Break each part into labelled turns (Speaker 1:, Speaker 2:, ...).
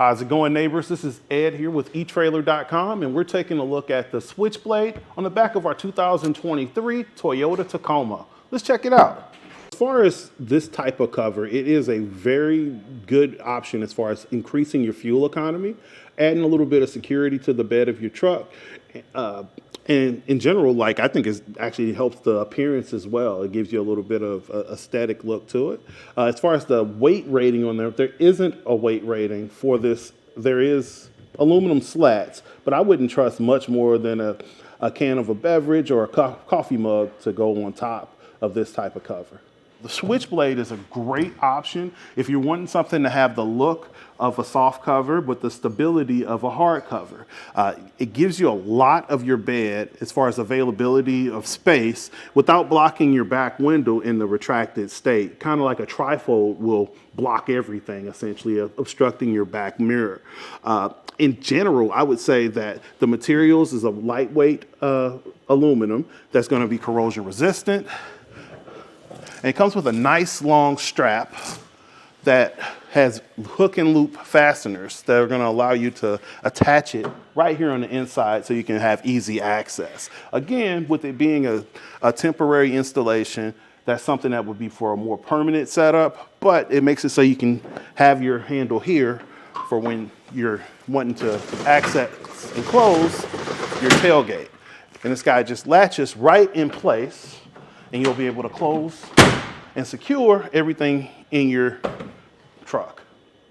Speaker 1: How's it going, neighbors? This is Ed here with eTrailer.com, and we're taking a look at the Switchblade on the back of our 2023 Toyota Tacoma. Let's check it out. As far as this type of cover, it is a very good option as far as increasing your fuel economy, adding a little bit of security to the bed of your truck. And in general, like, I think it actually helps the appearance as well. It gives you a little bit of aesthetic look to it. As far as the weight rating on there isn't a weight rating for this. There is aluminum slats, but I wouldn't trust much more than a can of a beverage or a coffee mug to go on top of this type of cover. The Switchblade is a great option if you're wanting something to have the look of a soft cover but the stability of a hard cover. It gives you a lot of your bed as far as availability of space without blocking your back window in the retracted state. Kind of like a trifold will block everything, essentially obstructing your back mirror. In general, I would say that the materials is a lightweight aluminum that's going to be corrosion resistant. And it comes with a nice long strap that has hook and loop fasteners that are going to allow you to attach it right here on the inside so you can have easy access. Again, with it being a temporary installation, that's something that would be for a more permanent setup, but it makes it so you can have your handle here for when you're wanting to access and close your tailgate. And this guy just latches right in place, and you'll be able to close and secure everything in your truck.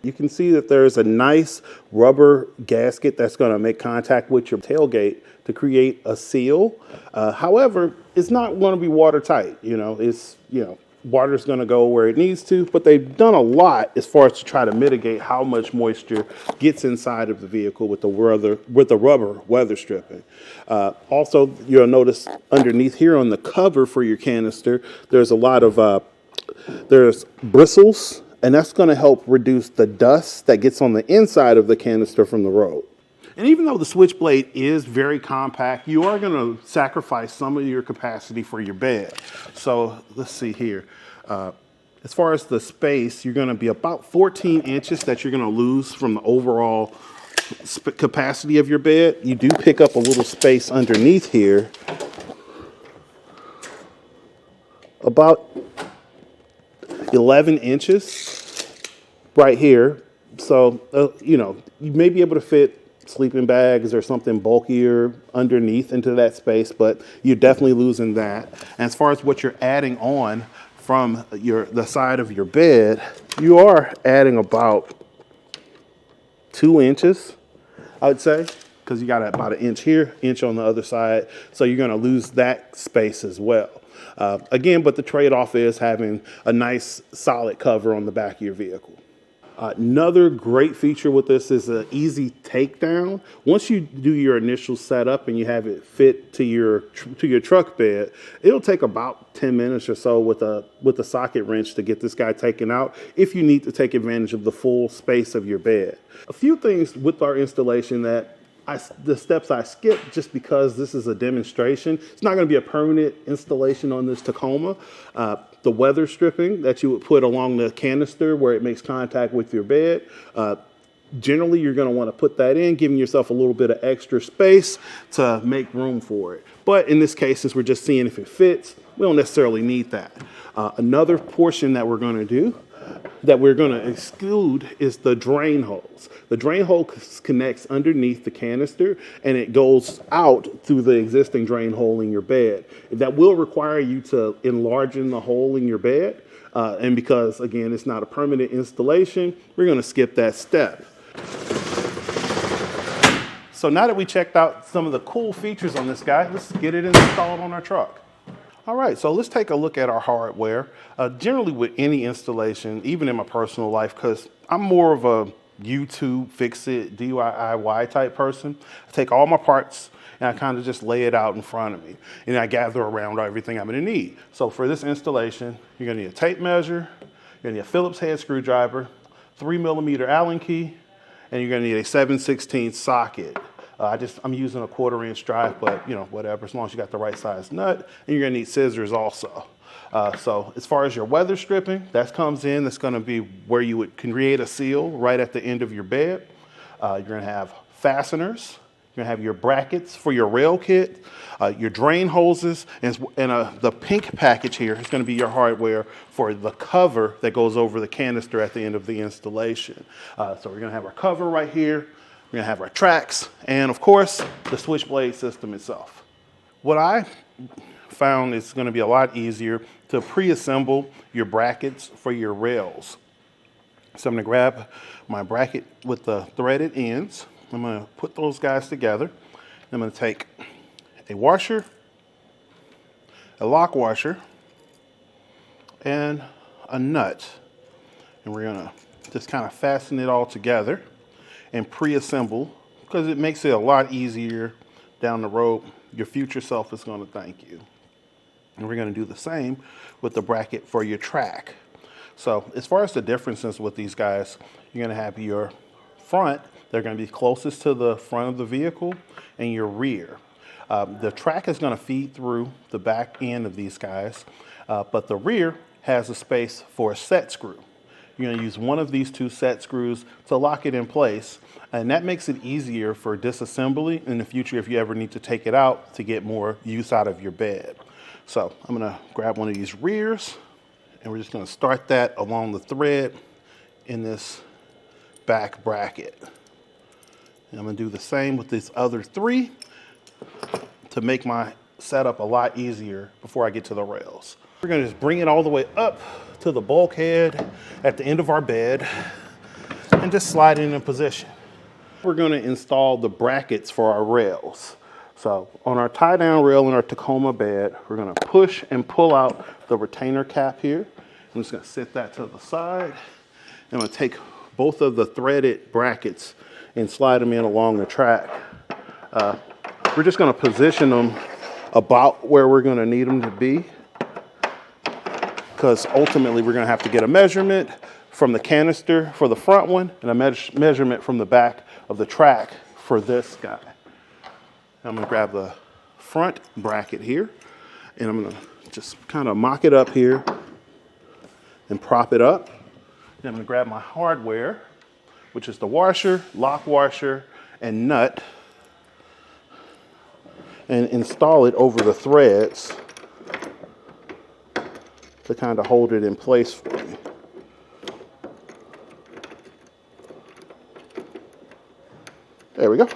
Speaker 1: You can see that there's a nice rubber gasket that's going to make contact with your tailgate to create a seal. However, it's not going to be watertight. Water's going to go where it needs to, but they've done a lot as far as to try to mitigate how much moisture gets inside of the vehicle with the rubber weather stripping. Also, you'll notice underneath here on the cover for your canister, there's a lot of there's bristles, and that's going to help reduce the dust that gets on the inside of the canister from the road. And even though the Switchblade is very compact, you are going to sacrifice some of your capacity for your bed. So let's see here. As far as the space, you're going to be about 14 inches that you're going to lose from the overall capacity of your bed. You do pick up a little space underneath here, about 11 inches right here. So, you may be able to fit sleeping bags or something bulkier underneath into that space, but you're definitely losing that. And as far as what you're adding on from the side of your bed, you are adding about 2 inches, I would say, because you got about an inch here, inch on the other side. So you're going to lose that space as well. Again, but the trade-off is having a nice solid cover on the back of your vehicle. Another great feature with this is an easy takedown. Once you do your initial setup and you have it fit to your truck bed, it'll take about 10 minutes or so with a socket wrench to get this guy taken out if you need to take advantage of the full space of your bed. A few things with our installation that the steps I skipped just because this is a demonstration. It's not going to be a permanent installation on this Tacoma. The weather stripping that you would put along the canister where it makes contact with your bed. Generally, you're going to want to put that in, giving yourself a little bit of extra space to make room for it. But in this case, since we're just seeing if it fits, we don't necessarily need that. Another portion that we're going to do that we're going to exclude is the drain holes. The drain hole connects underneath the canister and it goes out through the existing drain hole in your bed. That will require you to enlarge the hole in your bed. And because, again, it's not a permanent installation, we're going to skip that step. So now that we checked out some of the cool features on this guy, let's get it installed on our truck. All right, so let's take a look at our hardware. Generally with any installation, even in my personal life, because I'm more of a YouTube, fix-it, DIY type person, I take all my parts and I kind of just lay it out in front of me. And I gather around everything I'm gonna need. So for this installation, you're gonna need a tape measure, you're gonna need a Phillips head screwdriver, 3mm Allen key, and you're gonna need a 7/16 socket. I'm using a 1/4 inch drive, but whatever, as long as you got the right size nut. And you're gonna need scissors also. So as far as your weather stripping, that comes in, that's gonna be where you would create a seal right at the end of your bed. You're gonna have fasteners. You're gonna have your brackets for your rail kit, your drain hoses, and the pink package here is gonna be your hardware for the cover that goes over the canister at the end of the installation. So we're gonna have our cover right here. We're gonna have our tracks, and of course, the Switchblade system itself. What I found is gonna be a lot easier to pre-assemble your brackets for your rails. So I'm gonna grab my bracket with the threaded ends. I'm gonna put those guys together. I'm gonna take a washer, a lock washer, and a nut. And we're gonna just kind of fasten it all together and pre-assemble, because it makes it a lot easier down the road. Your future self is gonna thank you. And we're gonna do the same with the bracket for your track. So as far as the differences with these guys, you're gonna have your front, they're gonna be closest to the front of the vehicle, and your rear. The track is gonna feed through the back end of these guys, but the rear has a space for a set screw. You're gonna use one of these two set screws to lock it in place, and that makes it easier for disassembly in the future if you ever need to take it out to get more use out of your bed. So I'm gonna grab one of these rears, and we're just gonna start that along the thread in this back bracket. And I'm gonna do the same with these other three to make my setup a lot easier before I get to the rails. We're gonna just bring it all the way up to the bulkhead at the end of our bed and just slide it in position. We're gonna install the brackets for our rails. So on our tie down rail in our Tacoma bed, we're gonna push and pull out the retainer cap here. I'm just gonna set that to the side. I'm gonna take both of the threaded brackets and slide them in along the track. We're just gonna position them about where we're gonna need them to be, because ultimately we're gonna have to get a measurement from the canister for the front one and a measurement from the back of the track for this guy. I'm gonna grab the front bracket here, and I'm gonna just kind of mock it up here and prop it up. Then I'm gonna grab my hardware, which is the washer, lock washer, and nut, and install it over the threads to kind of hold it in place for me. There we go.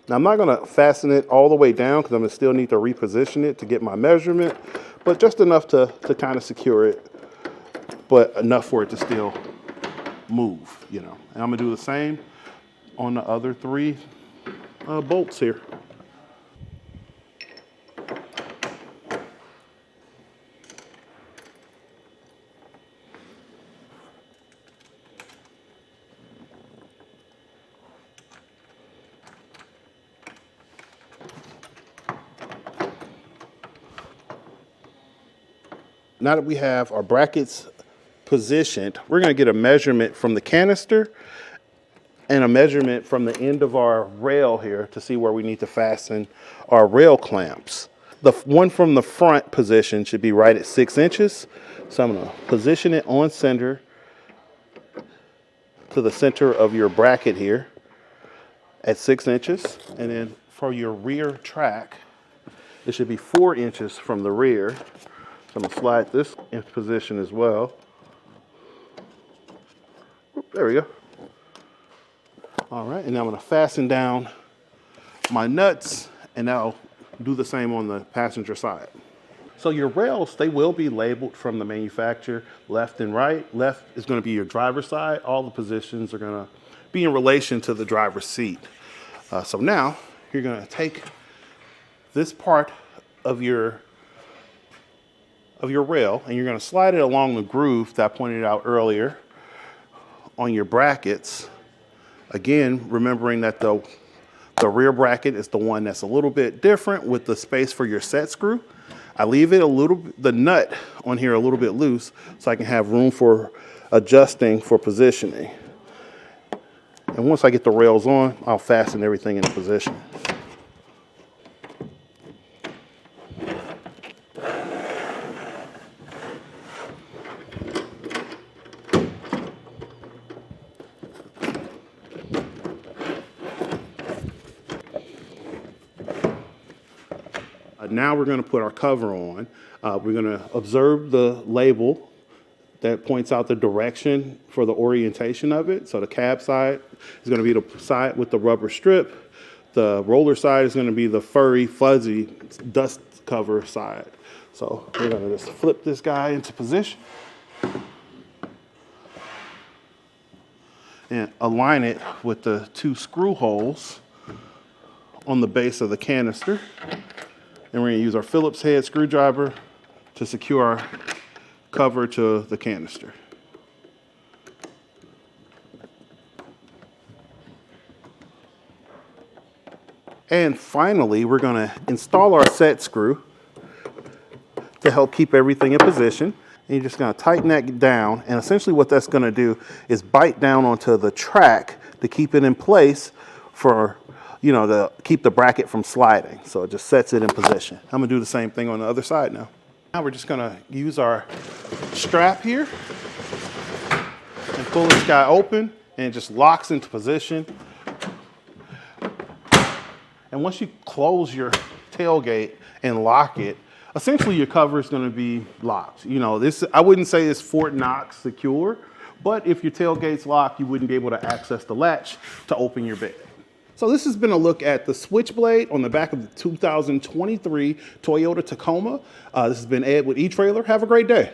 Speaker 1: Now I'm not gonna fasten it all the way down because I'm gonna still need to reposition it to get my measurement, but just enough to kind of secure it, but enough for it to still move, you know. And I'm gonna do the same on the other three bolts here. Now that we have our brackets positioned, we're going to get a measurement from the canister and a measurement from the end of our rail here to see where we need to fasten our rail clamps. The one from the front position should be right at 6 inches. So I'm going to position it on center to the center of your bracket here at 6 inches. And then for your rear track, it should be 4 inches from the rear. So I'm gonna slide this in position as well. There we go. All right, and now I'm gonna fasten down my nuts, and I'll do the same on the passenger side. So your rails, they will be labeled from the manufacturer, left and right. Left is gonna be your driver's side. All the positions are gonna be in relation to the driver's seat. So now you're gonna take this part of your rail, and you're going to slide it along the groove that I pointed out earlier on your brackets. Again, remembering that the rear bracket is the one that's a little bit different with the space for your set screw. I leave it the nut on here a little bit loose so I can have room for adjusting for positioning. And once I get the rails on, I'll fasten everything into position. Now we're going to put our cover on. We're going to observe the label that points out the direction for the orientation of it. So the cab side is going to be the side with the rubber strip. The roller side is going to be the furry, fuzzy dust cover side. So we're going to just flip this guy into position and align it with the 2 screw holes on the base of the canister. And we're going to use our Phillips head screwdriver to secure our cover to the canister. And finally, we're going to install our set screw to help keep everything in position. And you're just going to tighten that down. And essentially what that's going to do is bite down onto the track to keep it in place for, you know, to keep the bracket from sliding. So it just sets it in position. I'm going to do the same thing on the other side now. Now we're just going to use our strap here and pull this guy open, and it just locks into position. And once you close your tailgate and lock it, essentially your cover is going to be locked. You know, this, I wouldn't say it's Fort Knox secure, but if your tailgate's locked, you wouldn't be able to access the latch to open your bed. So this has been a look at the Switchblade on the back of the 2023 Toyota Tacoma. This has been Ed with eTrailer. Have a great day.